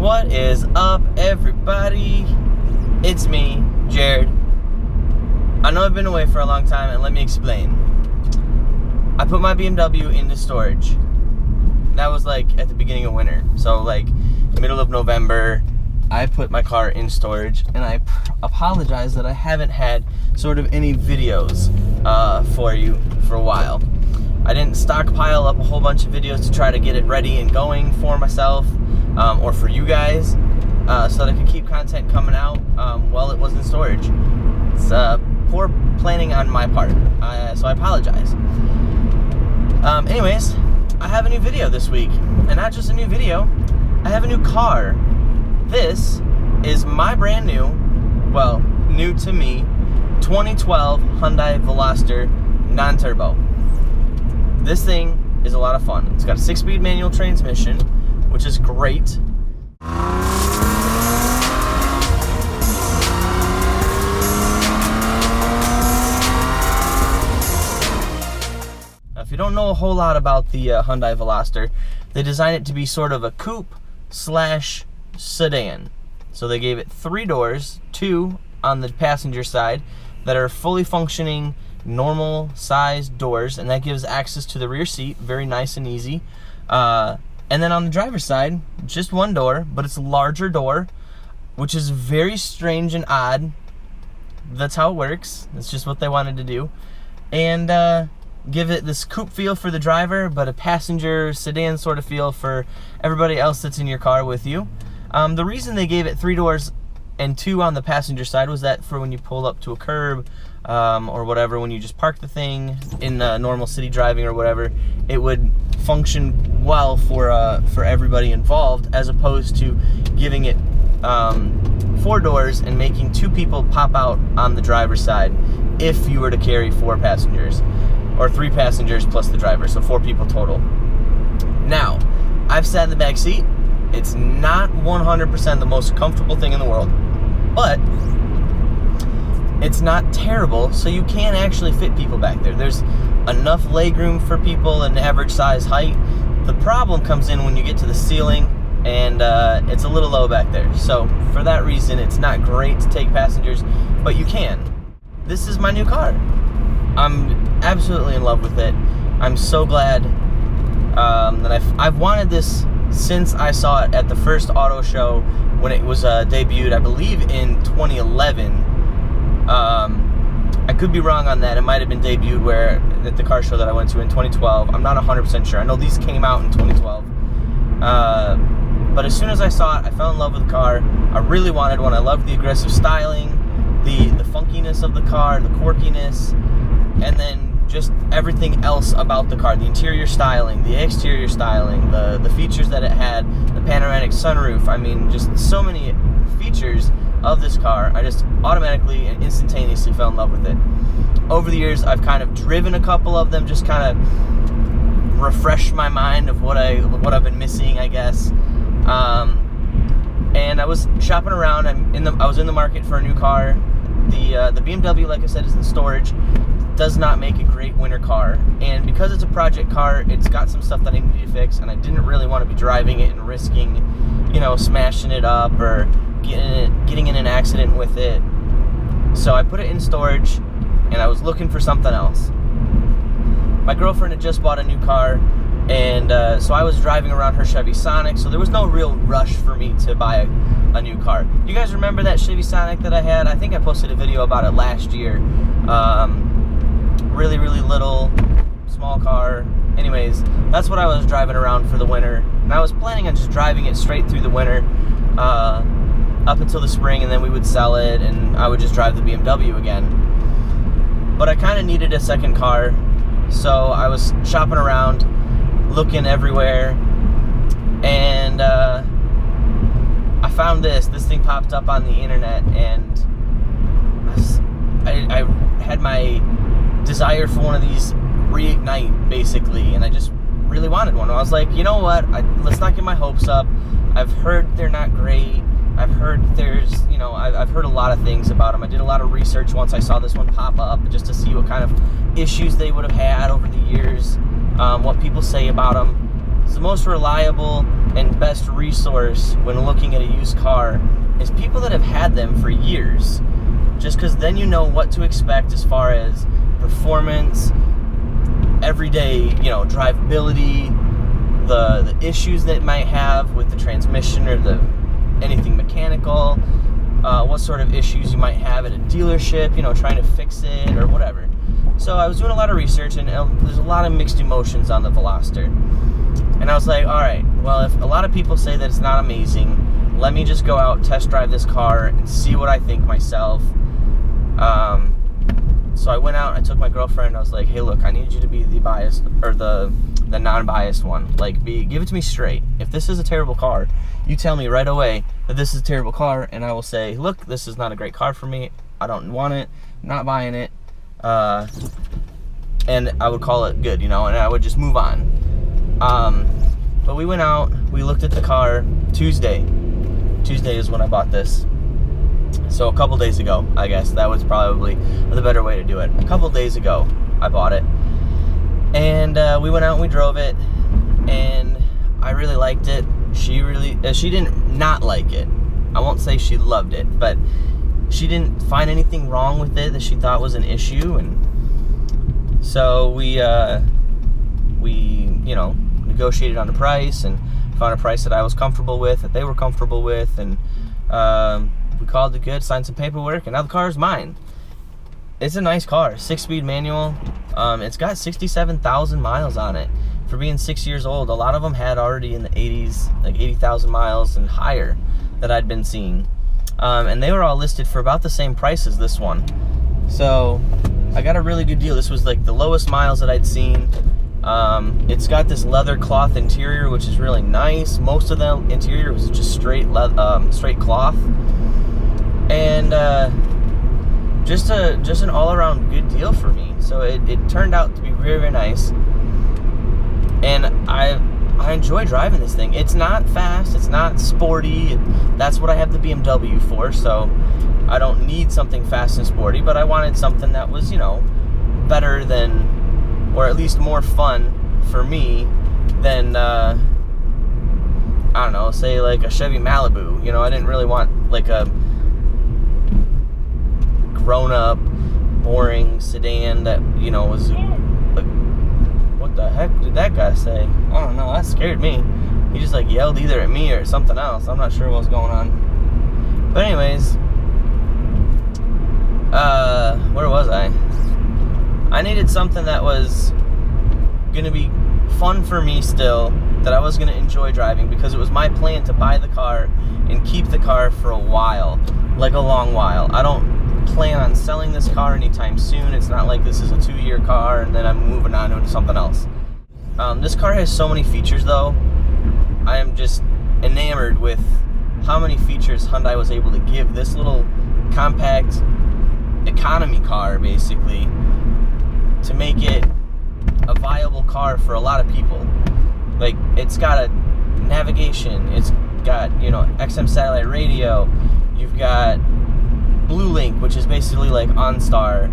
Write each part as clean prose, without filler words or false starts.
What is up, everybody? It's me, Jared. I know I've been away for a long time, and let me explain. I put my BMW into storage. That was like at the beginning of winter. So like middle of November, I put my car in storage, and I apologize that I haven't had sort of any videos for you for a while. I didn't stockpile up a whole bunch of videos to try to get it ready and going for myself or for you guys so that I could keep content coming out while it was in storage. It's poor planning on my part, so I apologize. Anyways, I have a new video this week, and not just a new video, I have a new car. This is my brand new, well, new to me, 2012 Hyundai Veloster non-turbo. This thing is a lot of fun. It's got a 6-speed manual transmission, which is great. Now, if you don't know a whole lot about the Hyundai Veloster, they designed it to be sort of a coupe slash sedan. So they gave it 3 doors, 2 on the passenger side that are fully functioning normal sized doors, and that gives access to the rear seat, very nice and easy. And then on the driver's side, just 1 door, but it's a larger door, which is very strange and odd. That's how it works. That's just what they wanted to do. And give it this coupe feel for the driver, but a passenger sedan sort of feel for everybody else that's in your car with you. The reason they gave it 3 doors and 2 on the passenger side was that for when you pull up to a curb or whatever, when you just park the thing in normal city driving or whatever, it would function well for everybody involved, as opposed to giving it 4 doors and making 2 people pop out on the driver's side if you were to carry 4 passengers, or 3 passengers plus the driver, so 4 people total. Now, I've sat in the back seat. It's not 100% the most comfortable thing in the world, but it's not terrible, so you can actually fit people back there. There's enough legroom for people in average size height. The problem comes in when you get to the ceiling, and it's a little low back there. So for that reason, it's not great to take passengers, but you can. This is my new car. I'm absolutely in love with it. I'm so glad that I've wanted this since I saw it at the first auto show when it was debuted, I believe in 2011. I could be wrong on that. It might have been debuted at the car show that I went to in 2012. I'm not 100% sure. I know these came out in 2012. But as soon as I saw it, I fell in love with the car. I really wanted one. I loved the aggressive styling, the funkiness of the car, the quirkiness, and then just everything else about the car. The interior styling, the exterior styling, the features that it had, the panoramic sunroof. I mean, just so many features of this car. I just automatically and instantaneously fell in love with it. Over the years, I've kind of driven a couple of them, just kind of refresh my mind of what I've been missing, I guess. And I was shopping around. I was in the market for a new car. The BMW, like I said, is in storage. Does not make a great winter car, and because it's a project car, it's got some stuff that I need to fix, and I didn't really want to be driving it and risking, you know, smashing it up or getting in an accident with it. So I put it in storage, and I was looking for something else. My girlfriend had just bought a new car, and so I was driving around her Chevy Sonic, so there was no real rush for me to buy a new car. You guys remember that Chevy Sonic that I had? I think I posted a video about it last year. Really little, small car. Anyways, that's what I was driving around for the winter, and I was planning on just driving it straight through the winter up until the spring, and then we would sell it and I would just drive the BMW again. But I kind of needed a second car, so I was shopping around, looking everywhere, and I found this thing popped up on the internet, and I had my desire for one of these reignite, basically, and I just really wanted one. I was like, you know what, let's not get my hopes up. I've heard they're not great. I've heard there's, you know, I've heard a lot of things about them. I did a lot of research once I saw this one pop up, just to see what kind of issues they would have had over the years, what people say about them. It's the most reliable and best resource when looking at a used car is people that have had them for years. Just because then you know what to expect as far as performance, everyday, drivability, the issues that it might have with the transmission or anything mechanical, what sort of issues you might have at a dealership, trying to fix it or whatever. So I was doing a lot of research, and there's a lot of mixed emotions on the Veloster. And I was like, all right, well, if a lot of people say that it's not amazing, let me just go out, test drive this car, and see what I think myself. So I went out, I took my girlfriend, I was like, hey, look, I need you to be the biased, or the non-biased one. Like, give it to me straight. If this is a terrible car, you tell me right away that this is a terrible car, and I will say, look, this is not a great car for me. I don't want it, not buying it. And I would call it good, and I would just move on. But we went out, we looked at the car Tuesday. Tuesday is when I bought this. So a couple days ago, I guess. That was probably the better way to do it. A couple days ago, I bought it. And we went out and we drove it. And I really liked it. She didn't not like it. I won't say she loved it, but she didn't find anything wrong with it that she thought was an issue. And so we negotiated on the price and found a price that I was comfortable with, that they were comfortable with, and we called it good, signed some paperwork, and now the car is mine. It's a nice car, 6-speed manual. It's got 67,000 miles on it. For being 6 years old, a lot of them had already in the 80s, like 80,000 miles and higher that I'd been seeing. And they were all listed for about the same price as this one. So I got a really good deal. This was like the lowest miles that I'd seen. It's got this leather cloth interior, which is really nice. Most of the interior was just straight cloth. And just an all-around good deal for me. So it turned out to be very, very nice. And I enjoy driving this thing. It's not fast, it's not sporty. That's what I have the BMW for, so I don't need something fast and sporty, but I wanted something that was, better than, or at least more fun for me than, I don't know, say like a Chevy Malibu. I didn't really want like a grown-up, boring sedan that, was like, what the heck did that guy say? I don't know, that scared me. He just like yelled either at me or something else. I'm not sure what's going on. But anyways, where was I? I needed something that was gonna be fun for me still, that I was gonna enjoy driving, because it was my plan to buy the car and keep the car for a while, like a long while. I don't plan on selling this car anytime soon. It's not like this is a 2-year car and then I'm moving on to something else. This car has so many features though. I am just enamored with how many features Hyundai was able to give this little compact economy car, basically, to make it a viable car for a lot of people. Like, it's got a navigation, it's got, XM satellite radio, you've got Blue Link, which is basically like OnStar.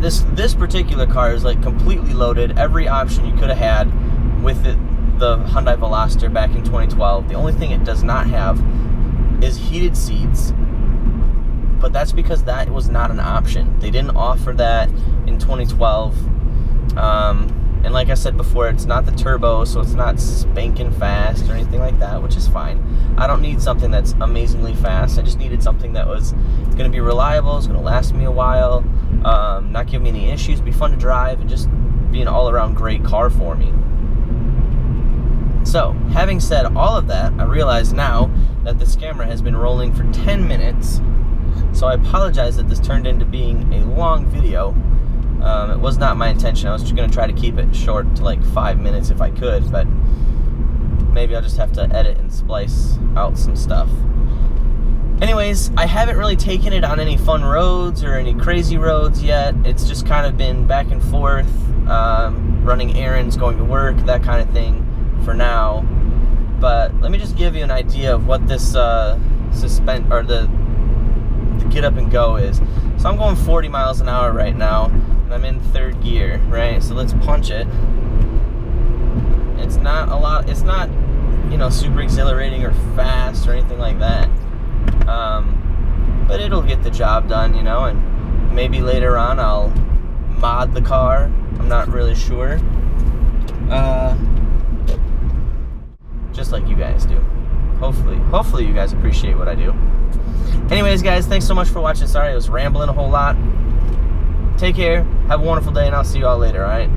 This particular car is like completely loaded, every option you could have had with the Hyundai Veloster back in 2012. The only thing it does not have is heated seats, but that's because that was not an option. They didn't offer that in 2012. And like I said before, it's not the turbo, so it's not spanking fast or anything like that, which is fine. I don't need something that's amazingly fast. I just needed something that was going to be reliable, it's going to last me a while, not give me any issues, be fun to drive, and just be an all-around great car for me. So, having said all of that, I realize now that this camera has been rolling for 10 minutes, so I apologize that this turned into being a long video. It was not my intention. I was just going to try to keep it short to like 5 minutes if I could, but maybe I'll just have to edit and splice out some stuff. Anyways, I haven't really taken it on any fun roads or any crazy roads yet. It's just kind of been back and forth, running errands, going to work, that kind of thing for now. But let me just give you an idea of what this the get up and go is. So I'm going 40 miles an hour right now, and I'm in third gear, right? So let's punch it and It's not a lot. It's not, you know, super exhilarating or fast or anything like that. But it'll get the job done, you know. And maybe later on I'll mod the car. I'm not really sure. Just like you guys do. Hopefully you guys appreciate what I do. Anyways, guys, thanks so much for watching. Sorry I was rambling a whole lot. Take care. Have a wonderful day, and I'll see you all later, all right?